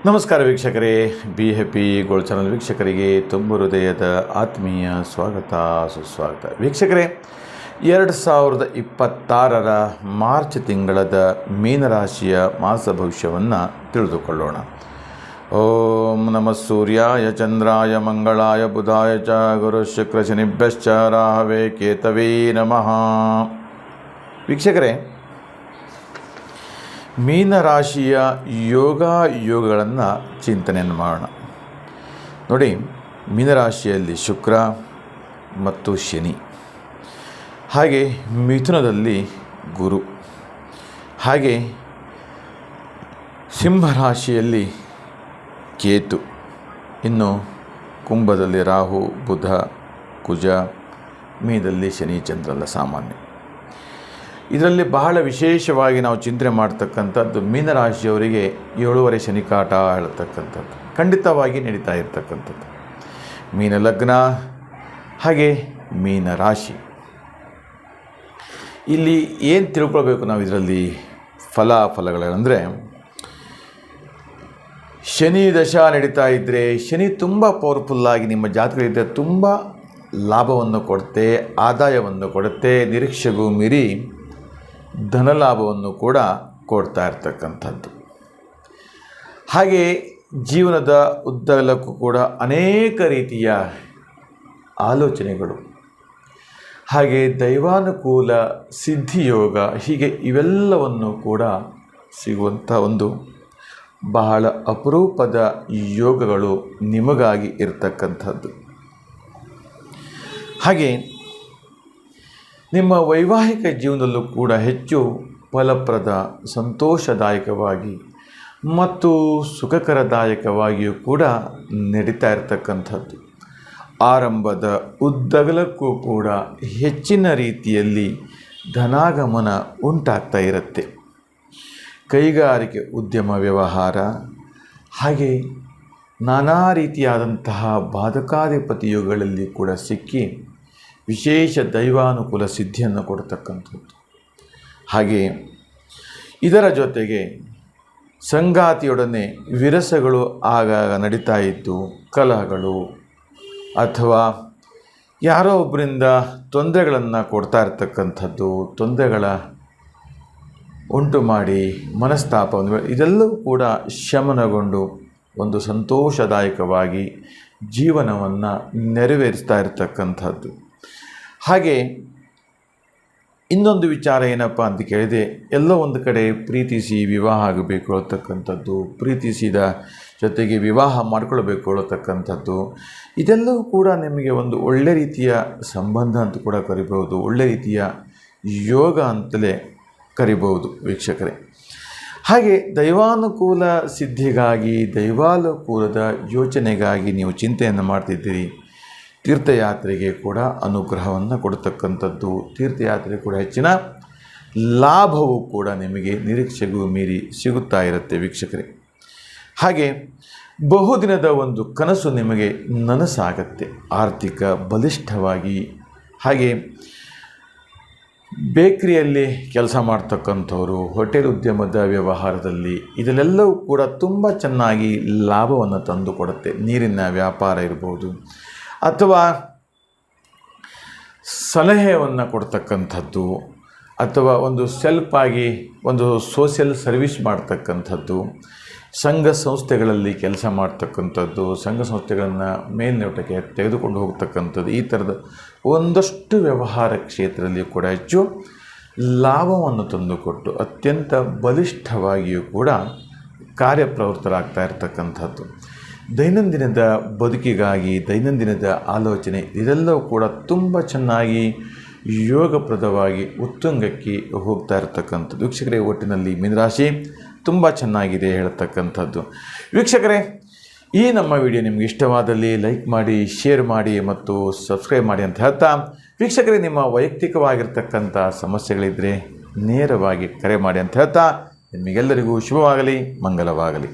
ನಮಸ್ಕಾರ ವೀಕ್ಷಕರೇ, be happy gold channel ವೀಕ್ಷಕರಿಗೆ ತುಂಬ ಹೃದಯದ ಆತ್ಮೀಯ ಸ್ವಾಗತ ಸುಸ್ವಾಗತ. ವೀಕ್ಷಕರೇ, 2026 ಮಾರ್ಚ್ ತಿಂಗಳದ ಮೀನರಾಶಿಯ ಮಾಸ ಭವಿಷ್ಯವನ್ನು ತಿಳಿದುಕೊಳ್ಳೋಣ. ಓಂ ನಮಃ ಸೂರ್ಯಾಯ ಚಂದ್ರಾಯ ಮಂಗಳಾಯ ಬುಧಾಯ ಚ ಗುರು ಶುಕ್ರ ಶನಿಭ್ಯಶ್ಚ ರಾಹವೇ ಕೇತವೇ ನಮಃ. ವೀಕ್ಷಕರೇ, ಮೀನರಾಶಿಯ ಯೋಗಗಳನ್ನು ಚಿಂತನೆಯನ್ನು ಮಾಡೋಣ. ನೋಡಿ, ಮೀನರಾಶಿಯಲ್ಲಿ ಶುಕ್ರ ಮತ್ತು ಶನಿ, ಹಾಗೆ ಮಿಥುನದಲ್ಲಿ ಗುರು, ಹಾಗೆ ಸಿಂಹರಾಶಿಯಲ್ಲಿ ಕೇತು, ಇನ್ನು ಕುಂಭದಲ್ಲಿ ರಾಹು ಬುಧ ಕುಜ, ಮೀನದಲ್ಲಿ ಶನಿ ಚಂದ್ರಲ್ಲ ಸಾಮಾನ್ಯ. ಇದರಲ್ಲಿ ಬಹಳ ವಿಶೇಷವಾಗಿ ನಾವು ಚಿಂತನೆ ಮಾಡ್ತಕ್ಕಂಥದ್ದು ಮೀನರಾಶಿಯವರಿಗೆ 7.5 ಶನಿಕಾಟ ಹೇಳ್ತಕ್ಕಂಥದ್ದು ಖಂಡಿತವಾಗಿ ನಡೀತಾ ಇರ್ತಕ್ಕಂಥದ್ದು. ಮೀನ ಲಗ್ನ ಹಾಗೆ ಮೀನರಾಶಿ, ಇಲ್ಲಿ ಏನು ತಿಳ್ಕೊಳ್ಬೇಕು ನಾವು ಇದರಲ್ಲಿ ಫಲಾಫಲಗಳಂದರೆ, ಶನಿ ದಶಾ ನಡೀತಾ ಇದ್ದರೆ ಶನಿ ತುಂಬ ಪವರ್ಫುಲ್ಲಾಗಿ ನಿಮ್ಮ ಜಾತಕದಲ್ಲಿದ್ದರೆ ತುಂಬ ಲಾಭವನ್ನು ಕೊಡುತ್ತೆ, ಆದಾಯವನ್ನು ಕೊಡುತ್ತೆ, ನಿರೀಕ್ಷೆಗೂ ಮೀರಿ ಧನಲಾಭವನ್ನು ಕೂಡ ಕೊಡ್ತಾ ಇರ್ತಕ್ಕಂಥದ್ದು. ಹಾಗೆ ಜೀವನದ ಉದ್ದಗಲಕ್ಕೂ ಕೂಡ ಅನೇಕ ರೀತಿಯ ಆಲೋಚನೆಗಳು, ಹಾಗೆ ದೈವಾನುಕೂಲ ಸಿದ್ಧಿಯೋಗ, ಹೀಗೆ ಇವೆಲ್ಲವನ್ನು ಕೂಡ ಸಿಗುವಂಥ ಒಂದು ಬಹಳ ಅಪರೂಪದ ಯೋಗಗಳು ನಿಮಗಾಗಿ ಇರತಕ್ಕಂಥದ್ದು. ಹಾಗೆ ನಿಮ್ಮ ವೈವಾಹಿಕ ಜೀವನದಲ್ಲೂ ಕೂಡ ಹೆಚ್ಚು ಫಲಪ್ರದ, ಸಂತೋಷದಾಯಕವಾಗಿ ಮತ್ತು ಸುಖಕರದಾಯಕವಾಗಿಯೂ ಕೂಡ ನಡೀತಾ ಇರತಕ್ಕಂಥದ್ದು. ಆರಂಭದ ಉದ್ದಗಲಕ್ಕೂ ಕೂಡ ಹೆಚ್ಚಿನ ರೀತಿಯಲ್ಲಿ ಧನಾಗಮನ ಉಂಟಾಗ್ತಾ ಇರುತ್ತೆ. ಕೈಗಾರಿಕೆ ಉದ್ಯಮ ವ್ಯವಹಾರ, ಹಾಗೆ ನಾನಾ ರೀತಿಯಾದಂತಹ ಬಾಧಕಾಧಿಪತಿಯುಗಳಲ್ಲಿ ಕೂಡ ಸಿಕ್ಕಿ ವಿಶೇಷ ದೈವಾನುಕೂಲ ಸಿದ್ಧಿಯನ್ನು ಕೊಡ್ತಕ್ಕಂಥದ್ದು. ಹಾಗೆ ಇದರ ಜೊತೆಗೆ ಸಂಗಾತಿಯೊಡನೆ ವಿರಸಗಳು ಆಗಾಗ ನಡೀತಾ ಇದ್ದು, ಕಲಹಗಳು ಅಥವಾ ಯಾರೋ ಒಬ್ಬರಿಂದ ತೊಂದರೆಗಳನ್ನು ಕೊಡ್ತಾ ಇರ್ತಕ್ಕಂಥದ್ದು, ತೊಂದರೆಗಳ ಉಂಟು ಮಾಡಿ ಮನಸ್ತಾಪವನ್ನು, ಇದೆಲ್ಲವೂ ಕೂಡ ಶಮನಗೊಂಡು ಒಂದು ಸಂತೋಷದಾಯಕವಾಗಿ ಜೀವನವನ್ನು ನೆರವೇರಿಸ್ತಾ ಇರತಕ್ಕಂಥದ್ದು. ಹಾಗೆ ಇನ್ನೊಂದು ವಿಚಾರ ಏನಪ್ಪ ಅಂತ ಕೇಳಿದೆ, ಎಲ್ಲೋ ಒಂದು ಕಡೆ ಪ್ರೀತಿಸಿ ವಿವಾಹ ಆಗಬೇಕು ಅನ್ನತಕ್ಕಂಥದ್ದು, ಪ್ರೀತಿಸಿದ ಜೊತೆಗೆ ವಿವಾಹ ಮಾಡಿಕೊಳ್ಬೇಕು ಅನ್ನತಕ್ಕಂಥದ್ದು, ಇದೆಲ್ಲವೂ ಕೂಡ ನಿಮಗೆ ಒಂದು ಒಳ್ಳೆ ರೀತಿಯ ಸಂಬಂಧ ಅಂತ ಕೂಡ ಕರಿಬಹುದು, ಒಳ್ಳೆ ರೀತಿಯ ಯೋಗ ಅಂತಲೇ ಕರಿಬಹುದು ವೀಕ್ಷಕರೇ. ಹಾಗೆ ದೈವಾನುಕೂಲ ಸಿದ್ಧಿಗಾಗಿ, ದೈವಾನುಕೂಲದ ಯೋಚನೆಗಾಗಿ ನೀವು ಚಿಂತೆಯನ್ನು ಮಾಡ್ತಿದ್ದೀರಿ. ತೀರ್ಥಯಾತ್ರೆಗೆ ಕೂಡ ಅನುಗ್ರಹವನ್ನು ಕೊಡ್ತಕ್ಕಂಥದ್ದು, ತೀರ್ಥಯಾತ್ರೆ ಕೂಡ ಹೆಚ್ಚಿನ ಲಾಭವೂ ಕೂಡ ನಿಮಗೆ ನಿರೀಕ್ಷೆಗೂ ಮೀರಿ ಸಿಗುತ್ತಾ ಇರುತ್ತೆ ವೀಕ್ಷಕರೇ. ಹಾಗೆ ಬಹುದಿನದ ಒಂದು ಕನಸು ನಿಮಗೆ ನನಸಾಗತ್ತೆ, ಆರ್ಥಿಕ ಬಲಿಷ್ಠವಾಗಿ. ಹಾಗೆ ಬೇಕರಿಯಲ್ಲಿ ಕೆಲಸ ಮಾಡ್ತಕ್ಕಂಥವರು, ಹೋಟೆಲ್ ಉದ್ಯಮದ ವ್ಯವಹಾರದಲ್ಲಿ, ಇದರಲ್ಲೆಲ್ಲವೂ ಕೂಡ ತುಂಬ ಚೆನ್ನಾಗಿ ಲಾಭವನ್ನು ತಂದು ಕೊಡುತ್ತೆ. ನೀರಿನ ವ್ಯಾಪಾರ ಇರ್ಬೋದು, ಅಥವಾ ಸಲಹೆಯನ್ನು ಕೊಡ್ತಕ್ಕಂಥದ್ದು, ಅಥವಾ ಒಂದು ಸೆಲ್ಫಾಗಿ ಒಂದು ಸೋಷಿಯಲ್ ಸರ್ವಿಸ್ ಮಾಡ್ತಕ್ಕಂಥದ್ದು, ಸಂಘ ಸಂಸ್ಥೆಗಳಲ್ಲಿ ಕೆಲಸ ಮಾಡ್ತಕ್ಕಂಥದ್ದು, ಸಂಘ ಸಂಸ್ಥೆಗಳನ್ನು ಮೇಲ್ನೋಟಕ್ಕೆ ತೆಗೆದುಕೊಂಡು ಹೋಗ್ತಕ್ಕಂಥದ್ದು, ಈ ಥರದ ಒಂದಷ್ಟು ವ್ಯವಹಾರ ಕ್ಷೇತ್ರದಲ್ಲಿ ಕೂಡ ಹೆಚ್ಚು ಲಾಭವನ್ನು ತಂದುಕೊಟ್ಟು ಅತ್ಯಂತ ಬಲಿಷ್ಠವಾಗಿಯೂ ಕೂಡ ಕಾರ್ಯಪ್ರವೃತ್ತರಾಗ್ತಾ ಇರತಕ್ಕಂಥದ್ದು. ದೈನಂದಿನದ ಬದುಕಿಗಾಗಿ, ದೈನಂದಿನದ ಆಲೋಚನೆ, ಇದೆಲ್ಲವೂ ಕೂಡ ತುಂಬ ಚೆನ್ನಾಗಿ ಯೋಗಪ್ರದವಾಗಿ ಉತ್ತುಂಗಕ್ಕೆ ಹೋಗ್ತಾ ಇರತಕ್ಕಂಥದ್ದು. ವೀಕ್ಷಕರೇ, ಒಟ್ಟಿನಲ್ಲಿ ಮೀನರಾಶಿ ತುಂಬ ಚೆನ್ನಾಗಿದೆ ಹೇಳ್ತಕ್ಕಂಥದ್ದು. ವೀಕ್ಷಕರೇ, ಈ ನಮ್ಮ ವಿಡಿಯೋ ನಿಮಗೆ ಇಷ್ಟವಾದಲ್ಲಿ ಲೈಕ್ ಮಾಡಿ, ಶೇರ್ ಮಾಡಿ ಮತ್ತು ಸಬ್ಸ್ಕ್ರೈಬ್ ಮಾಡಿ ಅಂತ ಹೇಳ್ತಾ, ವೀಕ್ಷಕರೇ, ನಿಮ್ಮ ವೈಯಕ್ತಿಕವಾಗಿರ್ತಕ್ಕಂಥ ಸಮಸ್ಯೆಗಳಿದ್ದರೆ ನೇರವಾಗಿ ಕರೆ ಮಾಡಿ ಅಂತ ಹೇಳ್ತಾ, ನಿಮಗೆಲ್ಲರಿಗೂ ಶುಭವಾಗಲಿ, ಮಂಗಲವಾಗಲಿ.